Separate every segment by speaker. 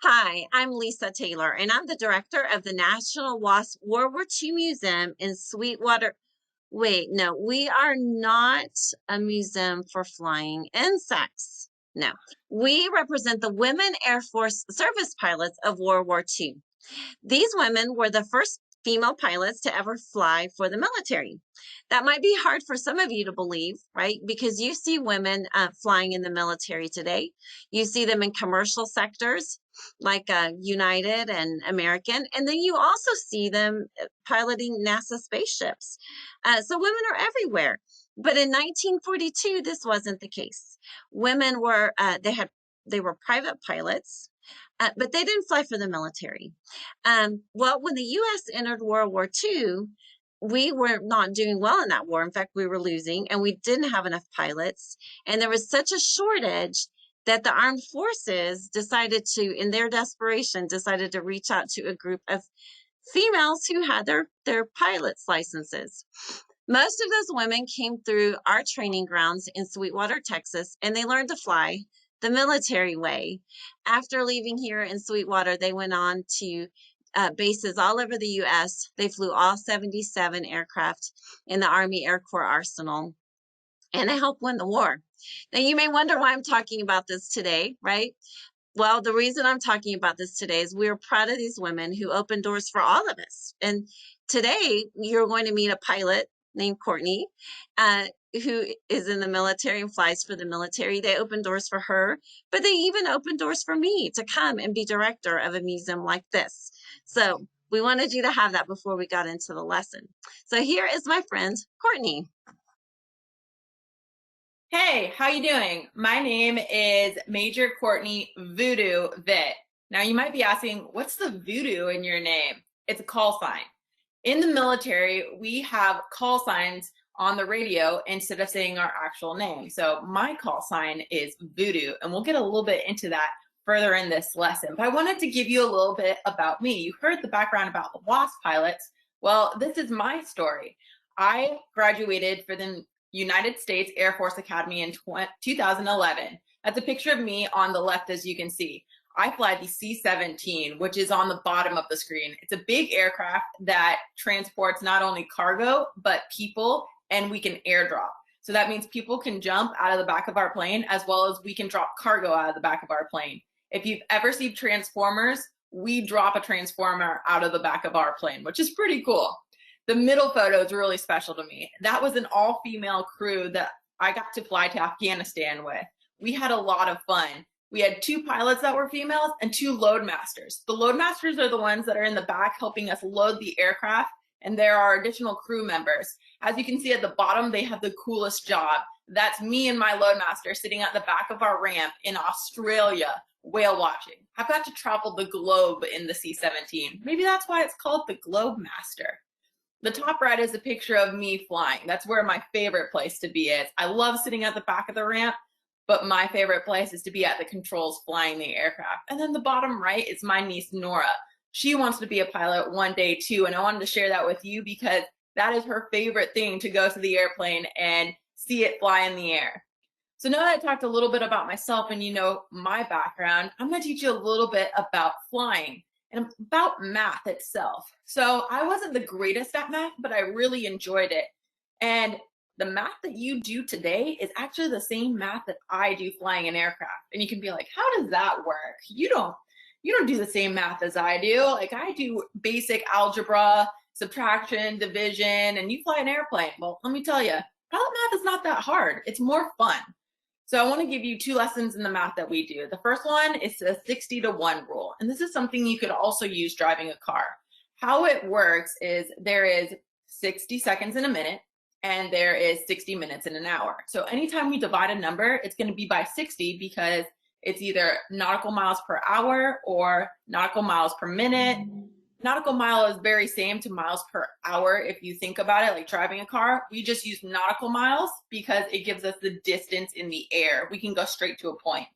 Speaker 1: Hi, I'm Lisa Taylor, and I'm the director of the National WASP WWII Museum in Sweetwater. Wait, no, we are not a museum for flying insects. No, we represent the women Air Force service pilots of World War II. These women were the first female pilots to ever fly for the military. That might be hard for some of you to believe, right? Because you see women flying in the military today. You see them in commercial sectors like United and American, and then you also see them piloting NASA spaceships. So women are everywhere. But in 1942, this wasn't the case. Women were they were private pilots, but they didn't fly for the military. Well, when the U.S. entered World War II, we were not doing well in that war. In fact, we were losing and we didn't have enough pilots. And there was such a shortage that the armed forces decided to, in their desperation, decided to reach out to a group of females who had their pilot's licenses. Most of those women came through our training grounds in Sweetwater, Texas, and they learned to fly the military way. After leaving here in Sweetwater, they went on to bases all over the U.S. They flew all 77 aircraft in the Army Air Corps arsenal, and they helped win the war. Now, you may wonder why I'm talking about this today, right? Well, the reason I'm talking about this today is we're proud of these women who opened doors for all of us. And today, you're going to meet a pilot named Courtney, who is in the military and flies for the military. They opened doors for her, but they even opened doors for me to come and be director of a museum like this. So we wanted you to have that before we got into the lesson. So here is my friend, Courtney.
Speaker 2: Hey, how you doing? My name is Major Courtney Voodoo Vitt. Now you might be asking, what's the voodoo in your name? It's a call sign. In the military, we have call signs on the radio instead of saying our actual name. So my call sign is Voodoo, and we'll get a little bit into that further in this lesson. But I wanted to give you a little bit about me. You heard the background about the WASP pilots. Well, this is my story. I graduated for the United States Air Force Academy in 2011. That's a picture of me on the left, as you can see. I fly the C-17, which is on the bottom of the screen. It's a big aircraft that transports not only cargo, but people, and we can airdrop. So that means people can jump out of the back of our plane, as well as we can drop cargo out of the back of our plane. If you've ever seen Transformers, we drop a transformer out of the back of our plane, which is pretty cool. The middle photo is really special to me. That was an all-female crew that I got to fly to Afghanistan with. We had a lot of fun. We had 2 pilots that were females and 2 load masters. The load masters are the ones that are in the back helping us load the aircraft, and there are additional crew members. As you can see at the bottom, they have the coolest job. That's me and my load master sitting at the back of our ramp in Australia, whale watching. I've got to travel the globe in the C-17. Maybe that's why it's called the Globe Master. The top right is a picture of me flying. That's where my favorite place to be is. I love sitting at the back of the ramp, but my favorite place is to be at the controls flying the aircraft. And then the bottom right is my niece, Nora. She wants to be a pilot one day too, and I wanted to share that with you because that is her favorite thing, to go to the airplane and see it fly in the air. So now that I talked a little bit about myself and you know my background, I'm going to teach you a little bit about flying and about math itself. So I wasn't the greatest at math, but I really enjoyed it. And the math that you do today is actually the same math that I do flying an aircraft. And you can be like, how does that work? You don't do the same math as I do. Like, I do basic algebra, subtraction, division, and you fly an airplane. Well, let me tell you, pilot math is not that hard. It's more fun. So I want to give you 2 lessons in the math that we do. The first one is the 60-to-1 rule. And this is something you could also use driving a car. How it works is there is 60 seconds in a minute, and there is 60 minutes in an hour. So anytime we divide a number, it's going to be by 60 because it's either nautical miles per hour or nautical miles per minute. Nautical mile is very same to miles per hour. If you think about it, like driving a car, we just use nautical miles because it gives us the distance in the air. We can go straight to a point.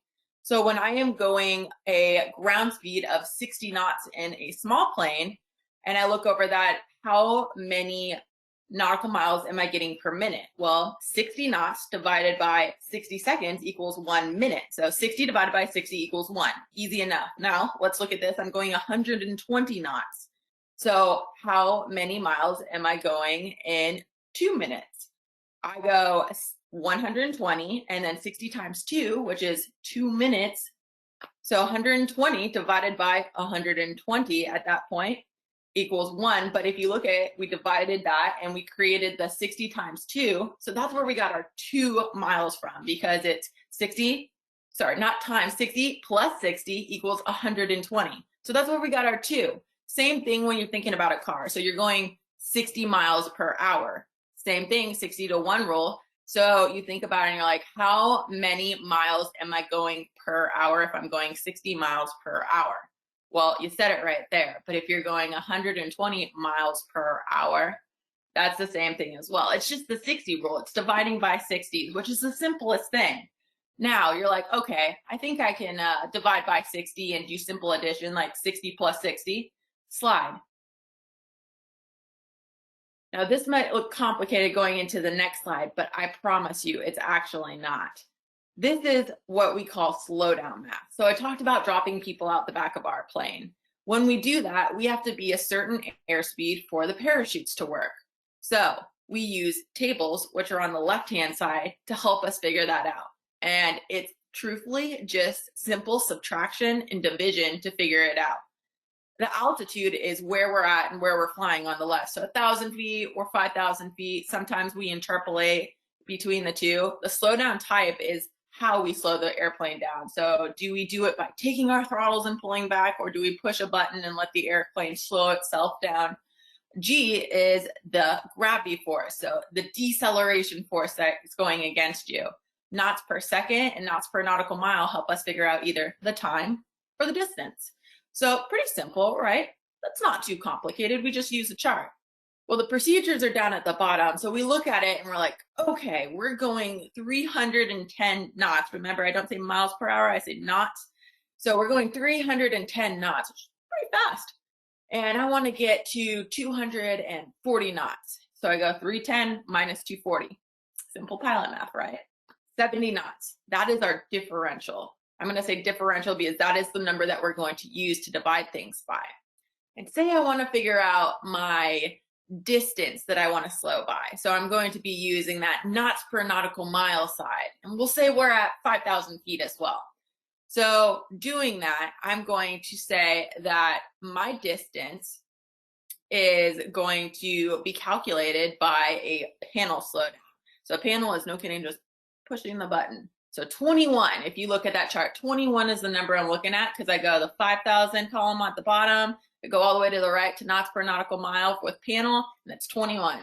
Speaker 2: So when I am going a ground speed of 60 knots in a small plane, and I look over that, how many nautical miles am I getting per minute? Well, 60 knots divided by 60 seconds equals 1 minute. So 60 divided by 60 equals 1. Easy enough. Now, let's look at this. I'm going 120 knots. So how many miles am I going in 2 minutes? I go 120 and then 60 times 2, which is 2 minutes. So 120 divided by 120 at that point equals 1. But if you look at it, we divided that and we created the 60 times 2. So that's where we got our 2 miles from, because it's 60, sorry, not times, 60 plus 60 equals 120. So that's where we got our 2. Same thing when you're thinking about a car. So you're going 60 miles per hour. Same thing, 60 to 1 rule. So you think about it and you're like, how many miles am I going per hour if I'm going 60 miles per hour? Well, you said it right there. But if you're going 120 miles per hour, that's the same thing as well. It's just the 60 rule. It's dividing by 60, which is the simplest thing. Now you're like, okay, I think I can divide by 60 and do simple addition, like 60 plus 60. Slide. Now this might look complicated going into the next slide, but I promise you it's actually not. This is what we call slowdown math. So I talked about dropping people out the back of our plane. When we do that, we have to be a certain airspeed for the parachutes to work. So we use tables, which are on the left-hand side, to help us figure that out. And it's truthfully just simple subtraction and division to figure it out. The altitude is where we're at and where we're flying on the left. So 1,000 feet or 5,000 feet. Sometimes we interpolate between the two. The slowdown type is how we slow the airplane down. So do we do it by taking our throttles and pulling back, or do we push a button and let the airplane slow itself down? G is the gravity force, so the deceleration force that is going against you. Knots per second and knots per nautical mile help us figure out either the time or the distance. So pretty simple, right? That's not too complicated. We just use a chart. Well, the procedures are down at the bottom. So we look at it and we're like, okay, we're going 310 knots. Remember, I don't say miles per hour, I say knots. So we're going 310 knots, which is pretty fast. And I want to get to 240 knots. So I go 310 minus 240. Simple pilot math, right? 70 knots. That is our differential. I'm going to say differential because that is the number that we're going to use to divide things by. And say I want to figure out my distance that I want to slow by. So I'm going to be using that knots per nautical mile side. And we'll say we're at 5,000 feet as well. So doing that, I'm going to say that my distance is going to be calculated by a panel slowdown. So a panel is, no kidding, just pushing the button. So 21, if you look at that chart, 21 is the number I'm looking at because I go the 5,000 column at the bottom, I go all the way to the right to knots per nautical mile with panel, and that's 21.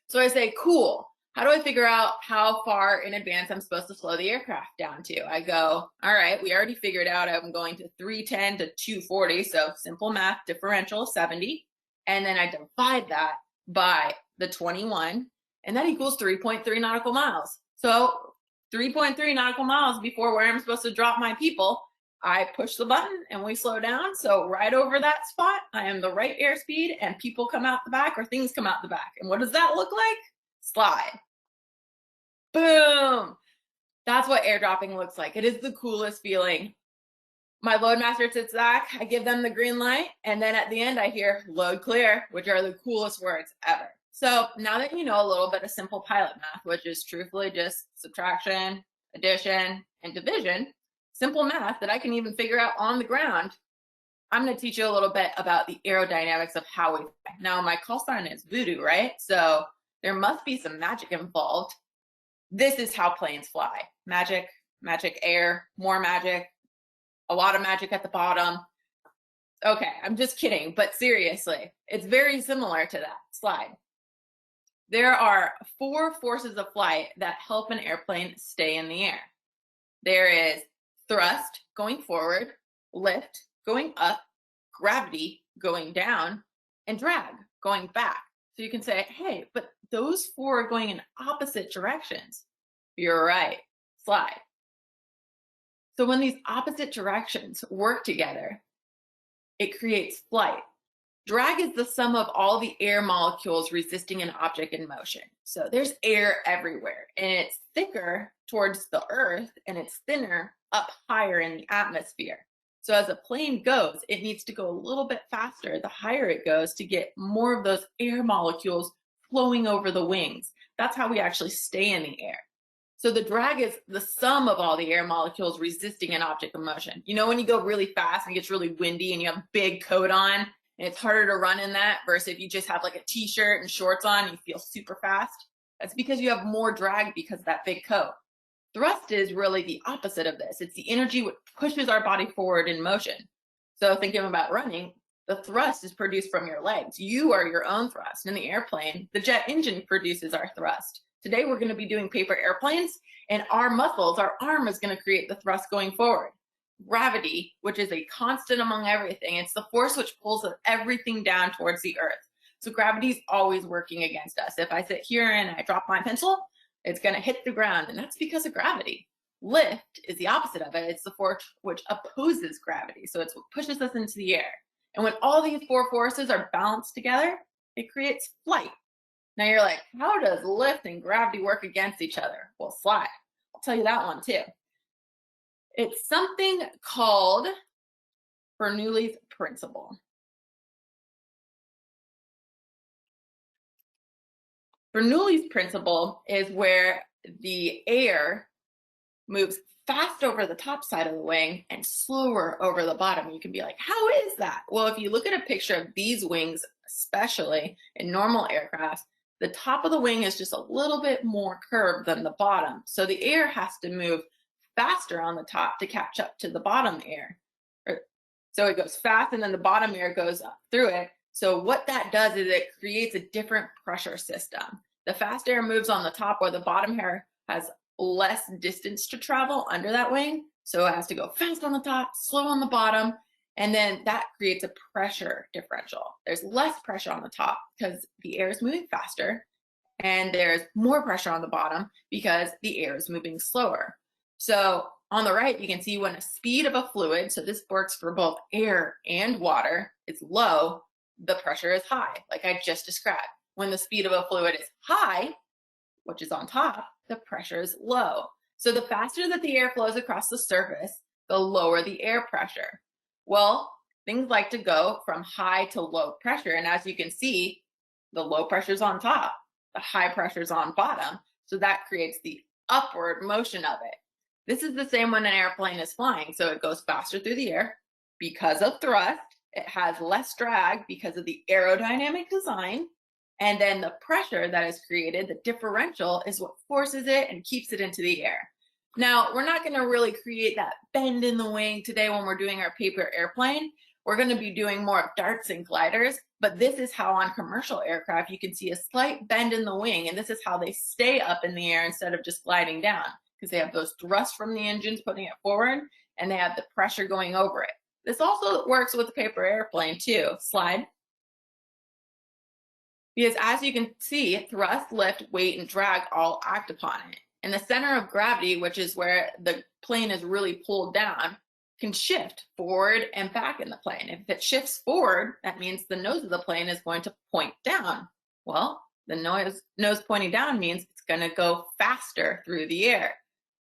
Speaker 2: So I say, cool. How do I figure out how far in advance I'm supposed to slow the aircraft down to? I go, all right, we already figured out I'm going to 310 to 240. So simple math, differential, 70. And then I divide that by the 21, and that equals 3.3 nautical miles. So 3.3 nautical miles before where I'm supposed to drop my people, I push the button and we slow down. So right over that spot, I am the right airspeed and people come out the back or things come out the back. And what does that look like? Slide. Boom. That's what airdropping looks like. It is the coolest feeling. My loadmaster sits back, I give them the green light, and then at the end I hear load clear, which are the coolest words ever. So now that you know a little bit of simple pilot math, which is truthfully just subtraction, addition, and division, simple math that I can even figure out on the ground, I'm going to teach you a little bit about the aerodynamics of how we fly. Now my call sign is voodoo, right? So there must be some magic involved. This is how planes fly. Magic, magic air, more magic, a lot of magic at the bottom. Okay, I'm just kidding, but seriously, it's very similar to that. Slide. There are 4 forces of flight that help an airplane stay in the air. There is thrust going forward, lift going up, gravity going down, and drag going back. So you can say, hey, but those 4 are going in opposite directions. You're right. Slide. So when these opposite directions work together, it creates flight. Drag is the sum of all the air molecules resisting an object in motion. So there's air everywhere, and it's thicker towards the earth and it's thinner up higher in the atmosphere. So as a plane goes, it needs to go a little bit faster the higher it goes to get more of those air molecules flowing over the wings. That's how we actually stay in the air. So the drag is the sum of all the air molecules resisting an object in motion. You know, when you go really fast and it gets really windy and you have a big coat on, and it's harder to run in that versus if you just have like a t-shirt and shorts on and you feel super fast. That's because you have more drag because of that big coat. Thrust is really the opposite of this. It's the energy which pushes our body forward in motion. So thinking about running, the thrust is produced from your legs. You are your own thrust. In the airplane, the jet engine produces our thrust. Today we're going to be doing paper airplanes, and our muscles, our arm is going to create the thrust going forward. Gravity, which is a constant among everything, it's the force which pulls everything down towards the earth. So gravity is always working against us. If I sit here and I drop my pencil, it's going to hit the ground, and that's because of gravity. Lift is the opposite of it. It's the force which opposes gravity. So it's what pushes us into the air. And when all these four forces are balanced together, it creates flight. Now you're like, how does lift and gravity work against each other? Well, slide. I'll tell you that one too. It's something called Bernoulli's principle. Bernoulli's principle is where the air moves fast over the top side of the wing and slower over the bottom. You can be like, how is that? Well, if you look at a picture of these wings, especially in normal aircraft, the top of the wing is just a little bit more curved than the bottom. So the air has to move faster on the top to catch up to the bottom air. So it goes fast and then the bottom air goes up through it. So what that does is it creates a different pressure system. The fast air moves on the top where the bottom air has less distance to travel under that wing. So it has to go fast on the top, slow on the bottom, and then that creates a pressure differential. There's less pressure on the top because the air is moving faster, and there's more pressure on the bottom because the air is moving slower. So on the right, you can see when the speed of a fluid, so this works for both air and water, is low, the pressure is high, like I just described. When the speed of a fluid is high, which is on top, the pressure is low. So the faster that the air flows across the surface, the lower the air pressure. Well, things like to go from high to low pressure. And as you can see, the low pressure is on top, the high pressure is on bottom. So that creates the upward motion of it. This is the same when an airplane is flying. So it goes faster through the air because of thrust. It has less drag because of the aerodynamic design. And then the pressure that is created, the differential, is what forces it and keeps it into the air. Now, we're not going to really create that bend in the wing today when we're doing our paper airplane. We're going to be doing more of darts and gliders, but this is how on commercial aircraft you can see a slight bend in the wing, and this is how they stay up in the air instead of just gliding down, because they have those thrusts from the engines putting it forward, and they have the pressure going over it. This also works with the paper airplane too. Slide. Because as you can see, thrust, lift, weight, and drag all act upon it. And the center of gravity, which is where the plane is really pulled down, can shift forward and back in the plane. If it shifts forward, that means the nose of the plane is going to point down. Well, the nose pointing down means it's going to go faster through the air.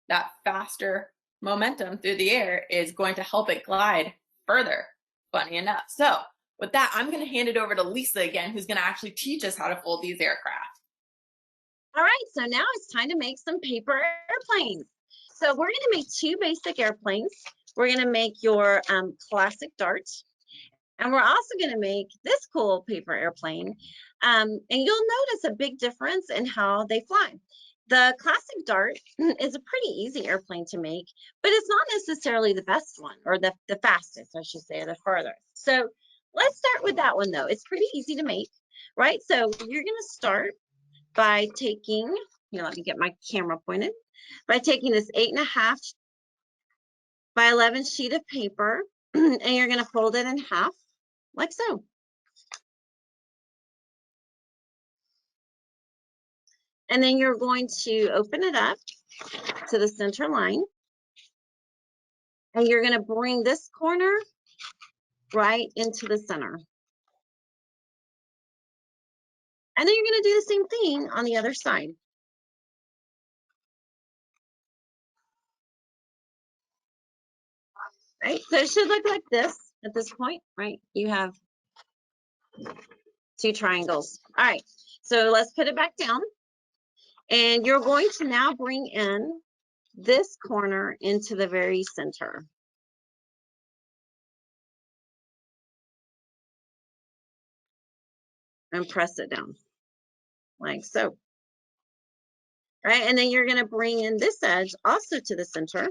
Speaker 2: That faster momentum through the air is going to help it glide further, funny enough. So with that, I'm going to hand it over to Lisa again, who's going to actually teach us how to fold these aircraft.
Speaker 1: All right, so now it's time to make some paper airplanes. So we're going to make two basic airplanes. We're going to make your classic dart, and we're also going to make this cool paper airplane. And you'll notice a big difference in how they fly. The classic dart is a pretty easy airplane to make, but it's not necessarily the best one, or the fastest, I should say, the furthest. So let's start with that one, though. It's pretty easy to make, right? So you're going to start by taking, here, let me get my camera pointed, by taking this 8.5 by 11 sheet of paper, and you're going to fold it in half, like so. And then you're going to open it up to the center line, and you're going to bring this corner right into the center. And then you're going to do the same thing on the other side. Right? So it should look like this at this point, right? You have two triangles. All right, so let's put it back down. And you're going to now bring in this corner into the very center. And press it down like so. Right, and then you're going to bring in this edge also to the center.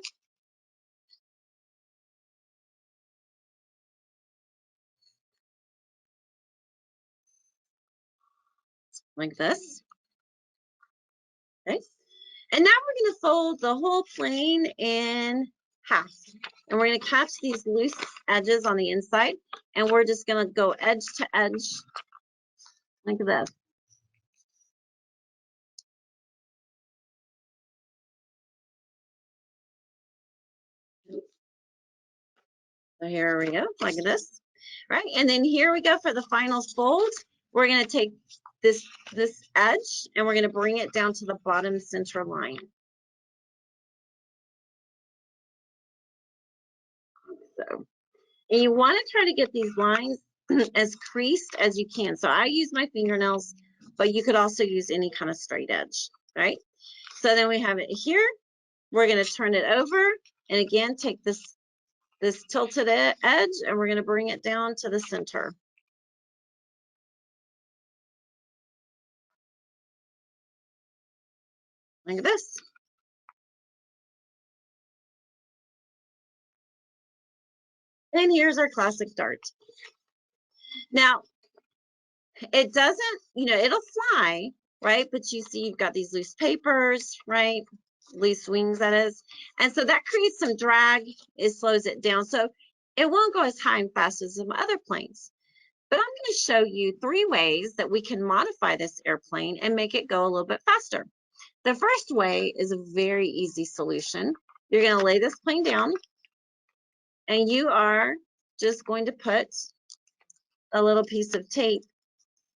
Speaker 1: Like this. Okay. And now we're going to fold the whole plane in half. And we're going to catch these loose edges on the inside. And we're just going to go edge to edge like this. So here we go, like this. Right, and then here we go for the final fold. We're going to take this edge and we're going to bring it down to the bottom center line. So, and you want to try to get these lines as creased as you can. So I use my fingernails, but you could also use any kind of straight edge, right? So then we have it here. We're going to turn it over and again take this tilted edge and we're going to bring it down to the center. Like this. And here's our classic dart. Now, it doesn't, it'll fly, right? But you see you've got these loose papers, right? Loose wings, that is. And so that creates some drag. It slows it down. So it won't go as high and fast as some other planes. But I'm going to show you 3 ways that we can modify this airplane and make it go a little bit faster. The first way is a very easy solution. You're going to lay this plane down and you are just going to put a little piece of tape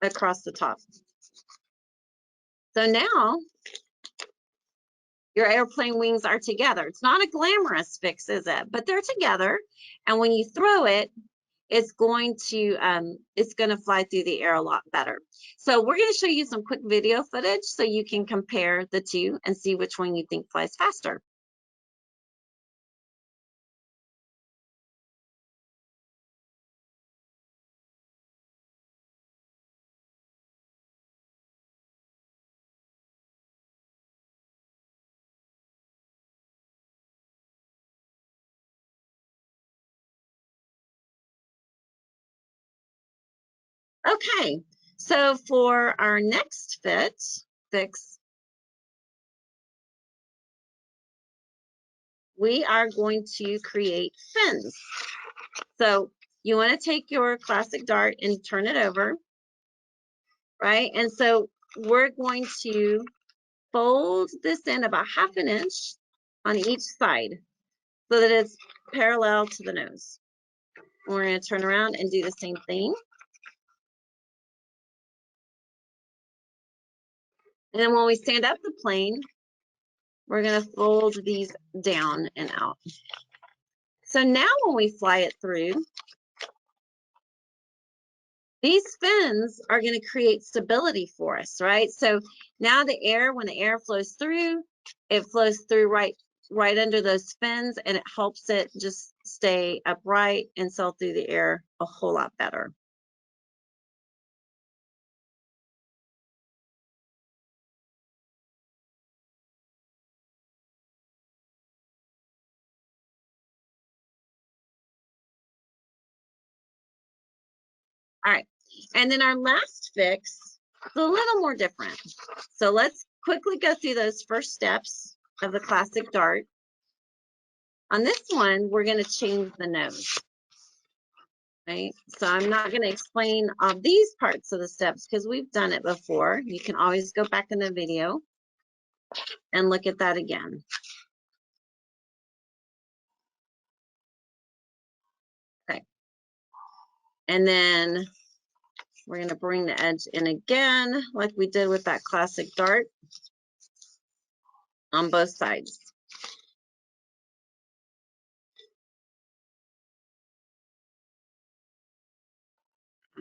Speaker 1: across the top. So now your airplane wings are together. It's not a glamorous fix, is it? But they're together. And when you throw it, it's going to fly through the air a lot better. So we're going to show you some quick video footage so you can compare the two and see which one you think flies faster. Okay, so for our next fix, we are going to create fins. So you want to take your classic dart and turn it over, right? And so we're going to fold this in about 1/2 inch on each side so that it's parallel to the nose. We're going to turn around and do the same thing. And then when we stand up the plane, we're going to fold these down and out. So now when we fly it through, these fins are going to create stability for us, right? So now when the air flows through, it flows through right under those fins and it helps it just stay upright and sail through the air a whole lot better. All right, and then our last fix is a little more different. So let's quickly go through those first steps of the classic dart. On this one, we're going to change the nose. Right, so I'm not going to explain all these parts of the steps because we've done it before. You can always go back in the video and look at that again. Okay, and then We're going to bring the edge in again, like we did with that classic dart on both sides.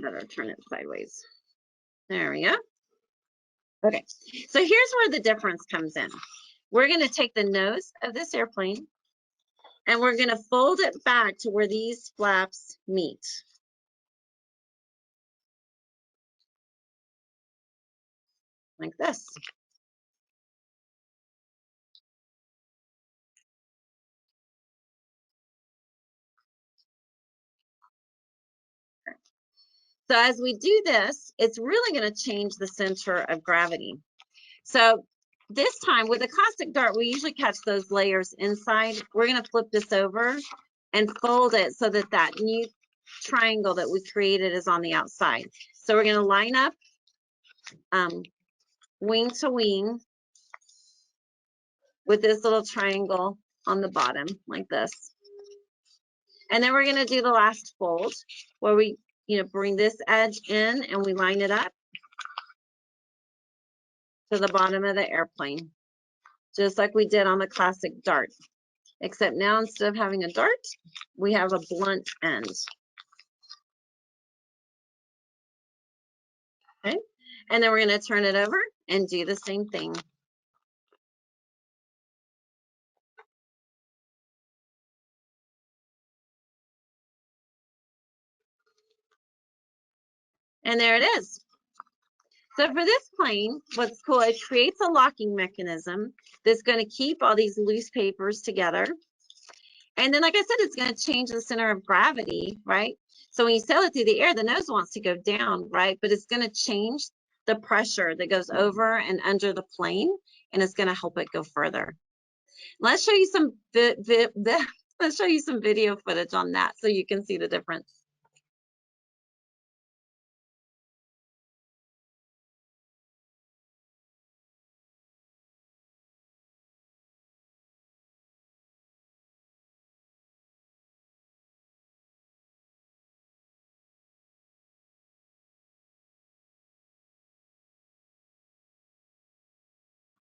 Speaker 1: Better turn it sideways. There we go. Okay, so here's where the difference comes in. We're going to take the nose of this airplane and we're going to fold it back to where these flaps meet. Like this. So as we do this, it's really going to change the center of gravity. So this time with a classic dart, we usually catch those layers inside. We're going to flip this over and fold it so that that new triangle that we created is on the outside. So we're going to line up wing to wing with this little triangle on the bottom like this. And then we're going to do the last fold where we, bring this edge in and we line it up to the bottom of the airplane, just like we did on the classic dart. Except now instead of having a dart, we have a blunt end. Okay, and then we're going to turn it over and do the same thing. And there it is. So for this plane, what's cool, it creates a locking mechanism that's going to keep all these loose papers together. And then, like I said, it's going to change the center of gravity, right? So when you sail it through the air, the nose wants to go down, right? But it's going to change the pressure that goes over and under the plane, and it's going to help it go further. Let's show you some let's show you some video footage on that so you can see the difference.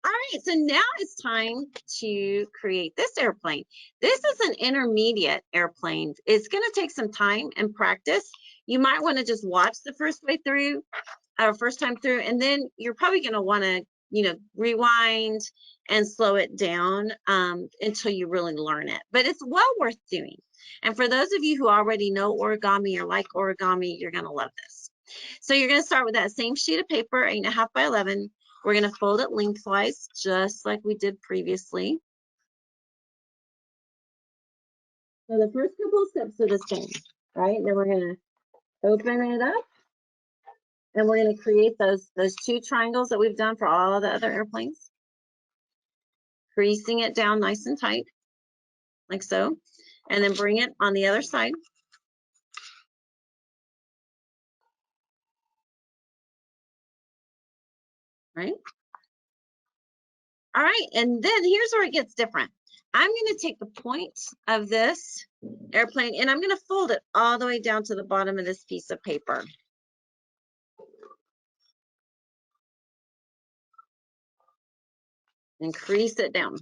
Speaker 1: All right, so now it's time to create this airplane. This is an intermediate airplane. It's going to take some time and practice. You might want to just watch the first way through, or first time through, and then you're probably going to want to, rewind and slow it down until you really learn it. But it's well worth doing. And for those of you who already know origami or like origami, you're going to love this. So you're going to start with that same sheet of paper, 8.5 by 11. We're going to fold it lengthwise, just like we did previously. So the first couple of steps are the same, right? Then we're going to open it up, and we're going to create those two triangles that we've done for all the other airplanes. Creasing it down nice and tight, like so. And then bring it on the other side. Right? All right, and then here's where it gets different. I'm going to take the point of this airplane and I'm going to fold it all the way down to the bottom of this piece of paper. And crease it down.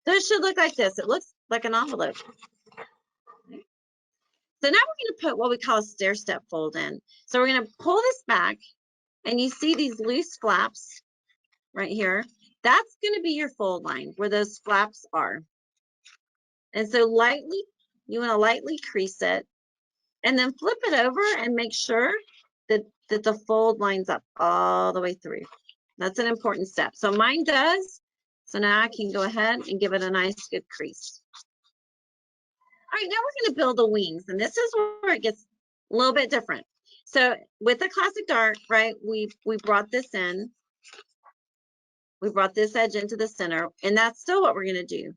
Speaker 1: So it should look like this. It looks like an envelope. So now we're going to put what we call a stair step fold in. So we're going to pull this back, and you see these loose flaps right here. That's going to be your fold line where those flaps are. And so lightly, you want to lightly crease it and then flip it over and make sure that the fold lines up all the way through. That's an important step. So mine does. So now I can go ahead and give it a nice good crease. All right, now we're going to build the wings, and this is where it gets a little bit different. So with the classic dart, right, we brought this in. We brought this edge into the center, and that's still what we're going to do.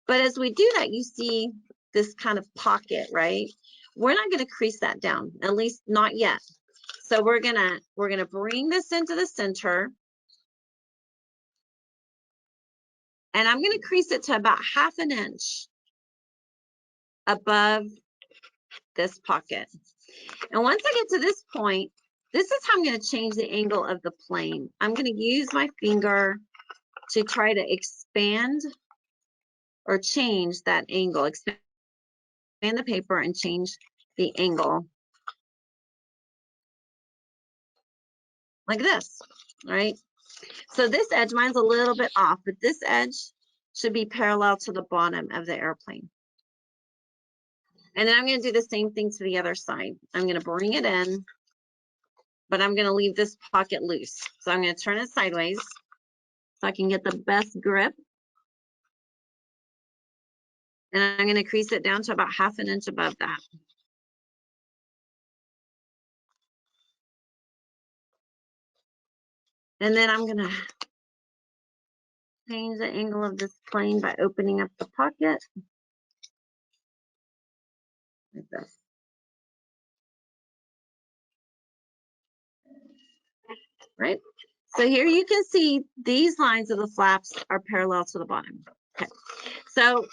Speaker 1: But as we do that, you see this kind of pocket, right? We're not going to crease that down, at least not yet. So we're gonna bring this into the center, and I'm going to crease it to about 1/2 inch above this pocket. And once I get to this point, this is how I'm going to change the angle of the plane. I'm going to use my finger to try to expand or change that angle, expand the paper and change the angle like this, right? So this edge, mine's a little bit off, but this edge should be parallel to the bottom of the airplane. And then I'm going to do the same thing to the other side. I'm going to bring it in, but I'm going to leave this pocket loose. So I'm going to turn it sideways so I can get the best grip. And I'm going to crease it down to about 1/2 inch above that. And then I'm going to change the angle of this plane by opening up the pocket like this. Right? So here you can see these lines of the flaps are parallel to the bottom. Okay. So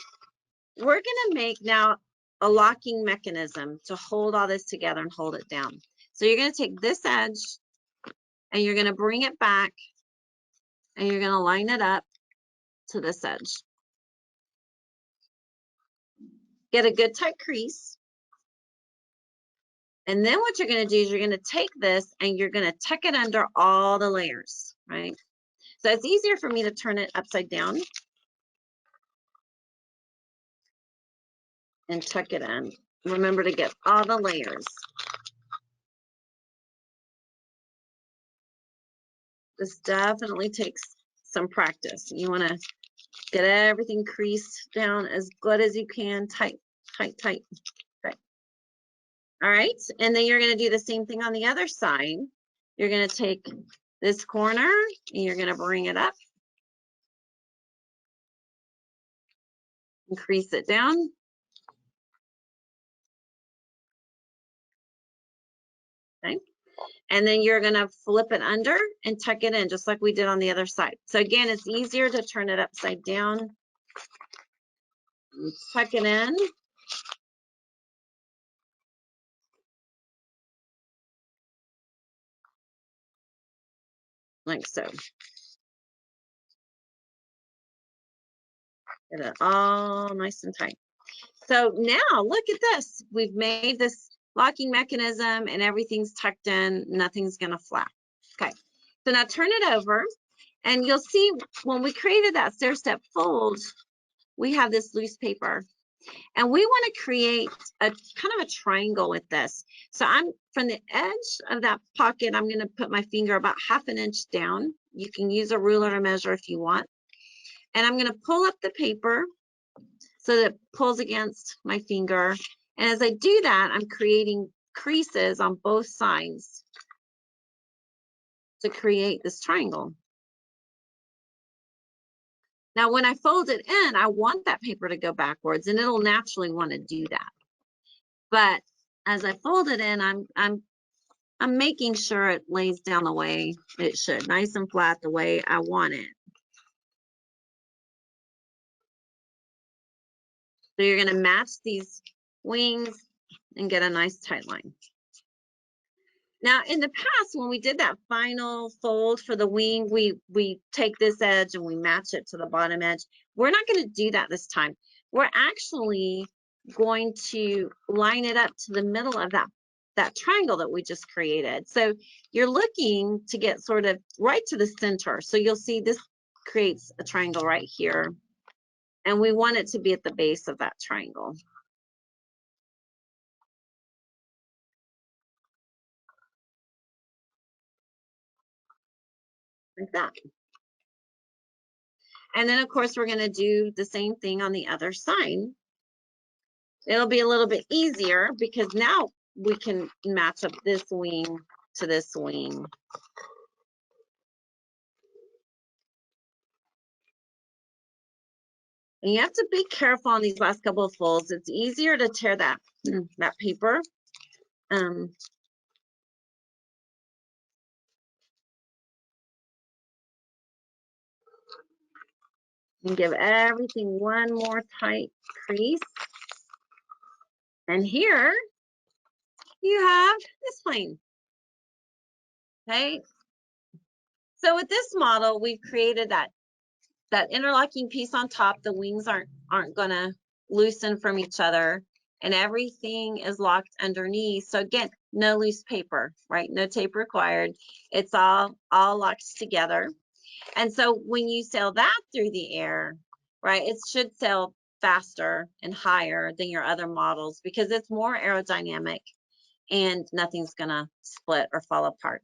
Speaker 1: we're going to make now a locking mechanism to hold all this together and hold it down. So you're going to take this edge and you're going to bring it back and you're going to line it up to this edge. Get a good tight crease. And then what you're going to do is you're going to take this and you're going to tuck it under all the layers, right? So it's easier for me to turn it upside down and tuck it in. Remember to get all the layers. This definitely takes some practice. You want to get everything creased down as good as you can, tight, tight, tight. Okay. All right, and then you're going to do the same thing on the other side. You're going to take this corner and you're going to bring it up and crease it down. Okay. And then you're going to flip it under and tuck it in just like we did on the other side. So again, it's easier to turn it upside down and tuck it in. Like so. Get it all nice and tight. So now look at this. We've made this locking mechanism and everything's tucked in. Nothing's going to flap. Okay. So now turn it over and you'll see when we created that stair step fold, we have this loose paper and we want to create a kind of a triangle with this. So I'm from the edge of that pocket, I'm going to put my finger about 1/2 inch down. You can use a ruler to measure if you want. And I'm going to pull up the paper so that it pulls against my finger. And as I do that, I'm creating creases on both sides to create this triangle. Now, when I fold it in, I want that paper to go backwards and it'll naturally want to do that. But as I fold it in, I'm making sure it lays down the way it should, nice and flat the way I want it. So you're going to match these wings and get a nice tight line. Now, in the past, when we did that final fold for the wing, we take this edge and we match it to the bottom edge. We're not going to do that this time. We're actually going to line it up to the middle of that triangle that we just created. So you're looking to get sort of right to the center. So you'll see this creates a triangle right here. And we want it to be at the base of that triangle. Like that. And then, of course, we're going to do the same thing on the other side. It'll be a little bit easier because now we can match up this wing to this wing. And you have to be careful on these last couple of folds. It's easier to tear that paper. And give everything one more tight crease. And here, you have this plane. Okay. So with this model, we've created that interlocking piece on top. The wings aren't gonna loosen from each other, and everything is locked underneath. So again, no loose paper, right? No tape required. It's all locked together. And so when you sail that through the air, right, it should sail faster and higher than your other models because it's more aerodynamic and nothing's gonna split or fall apart.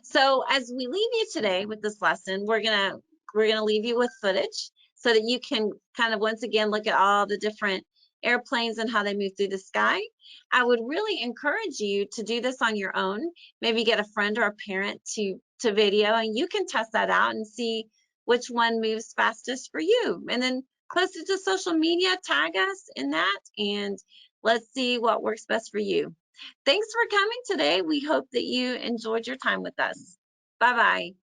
Speaker 1: So as we leave you today with this lesson, we're gonna leave you with footage so that you can kind of once again look at all the different airplanes and how they move through the sky. I would really encourage you to do this on your own. Maybe get a friend or a parent to video, and you can test that out and see which one moves fastest for you. And then post it to social media, tag us in that, and let's see what works best for you. Thanks for coming today. We hope that you enjoyed your time with us. Bye-bye.